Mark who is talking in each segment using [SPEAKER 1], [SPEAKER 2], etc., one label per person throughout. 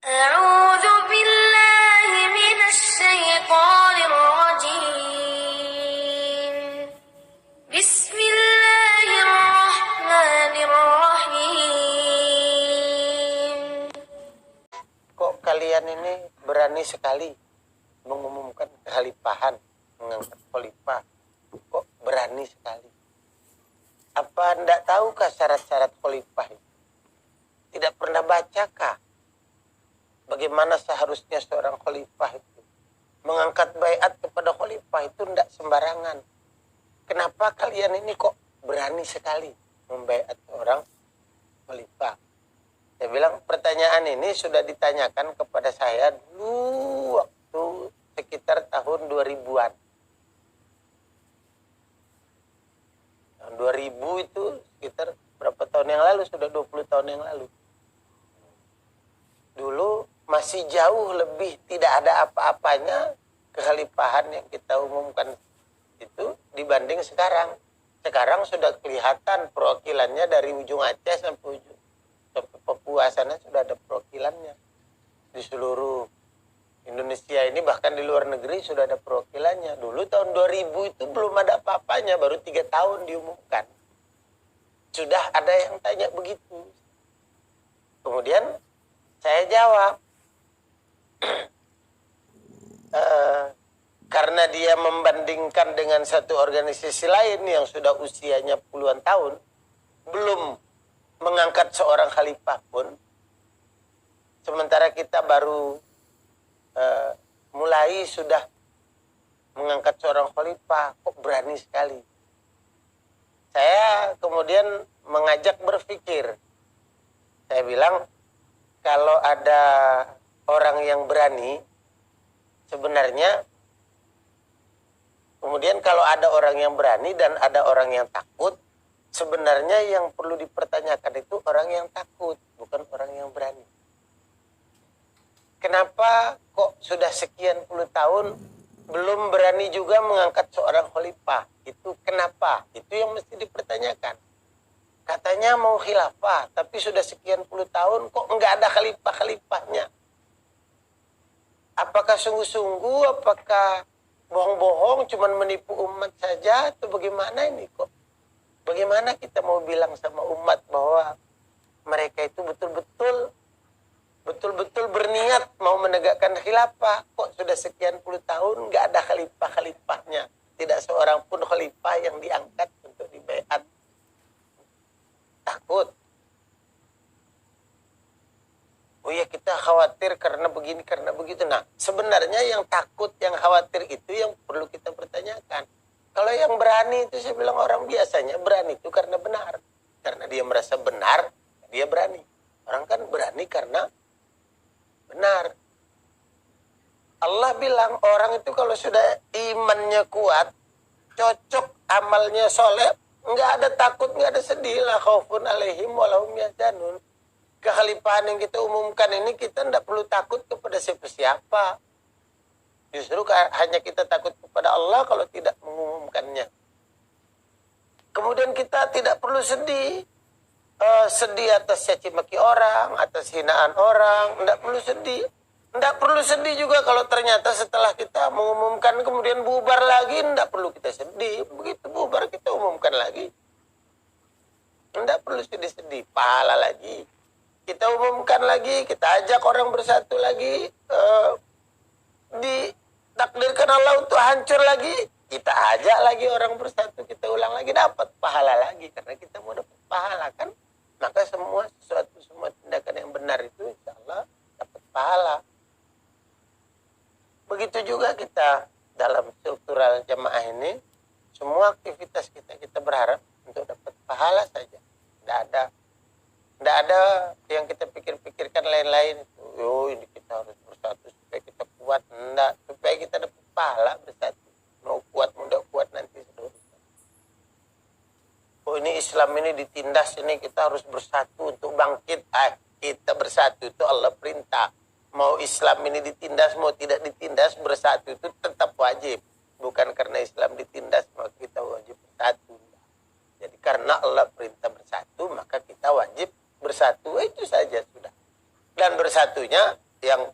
[SPEAKER 1] أعوذ بالله من الشيطان الرجيم بسم الله الرحمن الرحيم.
[SPEAKER 2] Kok kalian ini berani sekali mengumumkan kekhalifahan, mengangkat khalifah? Kok berani sekali? Apa anda tahukah syarat-syarat khalifah itu? Tidak pernah bacakah bagaimana seharusnya seorang khalifah itu mengangkat baiat kepada khalifah? Itu tidak sembarangan. Kenapa kalian ini kok berani sekali membaiat seorang khalifah? Saya bilang pertanyaan ini sudah ditanyakan kepada saya dulu waktu sekitar tahun 2000-an. Tahun 2000 itu sekitar berapa tahun yang lalu? Sudah 20 tahun yang lalu. Dulu masih jauh lebih tidak ada apa-apanya kekhalifahan yang kita umumkan itu dibanding sekarang. Sekarang sudah kelihatan perwakilannya dari ujung Aceh sampai Papua sana sudah ada perwakilannya. Di seluruh Indonesia ini bahkan di luar negeri sudah ada perwakilannya. Dulu tahun 2000 itu belum ada apa-apanya, baru 3 tahun diumumkan. Sudah ada yang tanya begitu. Kemudian saya jawab, karena dia membandingkan dengan satu organisasi lain yang sudah usianya puluhan tahun, belum mengangkat seorang khalifah pun, sementara kita baru mulai sudah mengangkat seorang khalifah, kok berani sekali. Saya kemudian mengajak berpikir. Saya bilang, kalau ada orang yang berani, sebenarnya, kemudian kalau ada orang yang berani dan ada orang yang takut, sebenarnya yang perlu dipertanyakan itu orang yang takut, bukan orang yang berani. Kenapa kok sudah sekian puluh tahun belum berani juga mengangkat seorang khalifah? Itu kenapa? Itu yang mesti dipertanyakan. Katanya mau khilafah, tapi sudah sekian puluh tahun kok enggak ada khalifah-khalifahnya. Apakah sungguh-sungguh, apakah bohong-bohong, cuman menipu umat saja, atau bagaimana ini kok? Bagaimana kita mau bilang sama umat bahwa mereka itu betul-betul berniat mau menegakkan khilafah? Kok sudah sekian puluh tahun nggak ada khalifah-khalifahnya? Tidak seorang pun khalifah yang diangkat untuk dibaiat. Takut. Oh ya, kita khawatir karena begini, karena begitu. Nah, sebenarnya yang takut, yang khawatir itu yang perlu kita pertanyakan. Kalau yang berani itu saya bilang orang biasanya berani itu karena benar. Karena dia merasa benar, dia berani. Orang kan berani karena benar. Allah bilang orang itu kalau sudah imannya kuat, cocok, amalnya soleh, nggak ada takut, nggak ada sedih. La khaufun alaihim walahum yahzanun. Kekhalifahan yang kita umumkan ini kita tidak perlu takut kepada siapa-siapa. Justru hanya kita takut kepada Allah kalau tidak mengumumkannya. Kemudian kita tidak perlu sedih. Sedih atas caci maki orang, atas hinaan orang. Tidak perlu sedih. Tidak perlu sedih juga kalau ternyata setelah kita mengumumkan kemudian bubar lagi. Tidak perlu kita sedih. Begitu bubar kita umumkan lagi. Tidak perlu sedih-sedih. Pahala lagi. Kita umumkan lagi. Kita ajak orang bersatu lagi. Ditakdirkan Allah untuk hancur lagi, kita ajak lagi orang bersatu, kita ulang lagi, dapat pahala lagi. Karena kita mau dapat pahala kan, maka semua tindakan yang benar itu insya Allah dapat pahala. Begitu juga kita dalam struktural jamaah ini, semua aktivitas kita berharap untuk dapat pahala saja. Tidak ada yang kita pikir-pikirkan lain-lain. Oh, ini kita harus bersatu supaya kita kuat. Enggak, supaya kita dapat pahala bersatu. Mau kuat, mau tidak kuat nanti sudah. Oh, ini Islam ini ditindas, ini kita harus bersatu untuk bangkit. Kita bersatu itu Allah perintah. Mau Islam ini ditindas, mau tidak ditindas, bersatu itu tetap wajib. Bukan karena Islam ditindas maka kita wajib bersatu. Jadi karena Allah perintah bersatu, maka kita wajib bersatu, itu saja sudah. Dan bersatunya yang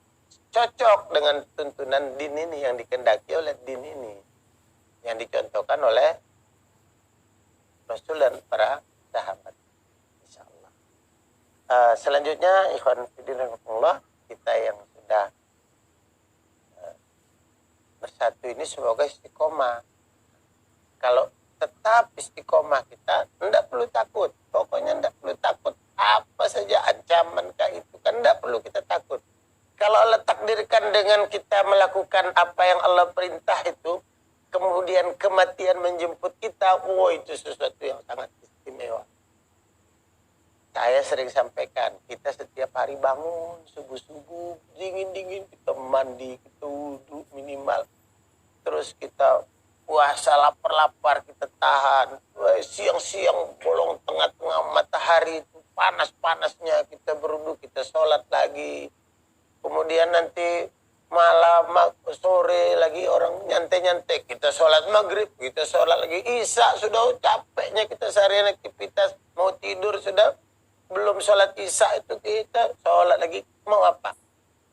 [SPEAKER 2] cocok dengan tuntunan din ini, yang dikehendaki oleh din ini, yang dicontohkan oleh Rasul dan para sahabat. Insyaallah. Selanjutnya ikhwan fillah rahimakumullah, kita yang sudah bersatu ini semoga istiqomah. Kalau tetap istiqomah kita, tidak perlu takut. Pokoknya tidak perlu takut. Apa saja ancaman itu kan tidak perlu kita takut. Kalau Allah takdirkan dengan kita melakukan apa yang Allah perintah itu, kemudian kematian menjemput kita, itu sesuatu yang sangat istimewa. Saya sering sampaikan, kita setiap hari bangun, subuh-subuh, dingin-dingin, kita mandi, kita wudhu minimal. Terus kita puasa lapar-lapar, kita tahan. Siang-siang, bolong tengah-tengah matahari, itu panas-panasnya, kita berwudhu, kita sholat lagi. Kemudian nanti malam, sore lagi orang nyantai-nyantai, kita sholat maghrib, kita sholat lagi isya, sudah capeknya kita seharian aktivitas, mau tidur sudah, belum sholat isya itu kita sholat lagi, mau apa?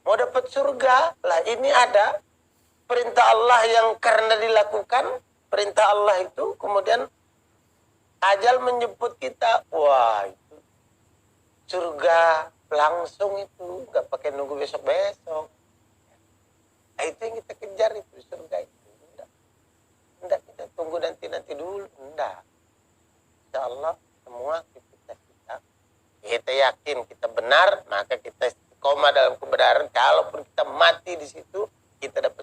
[SPEAKER 2] Mau dapat surga lah. Ini ada perintah Allah yang karena dilakukan perintah Allah itu, kemudian ajal menjemput kita, wah itu surga langsung, itu nggak pakai nunggu besok-besok. Nah, itu yang kita kejar, itu surga itu. Enggak kita tunggu nanti dulu, enggak. Insyaallah semua kita yakin kita benar, maka kita istiqomah dalam kebenaran. Kalaupun kita mati di situ, kita dapat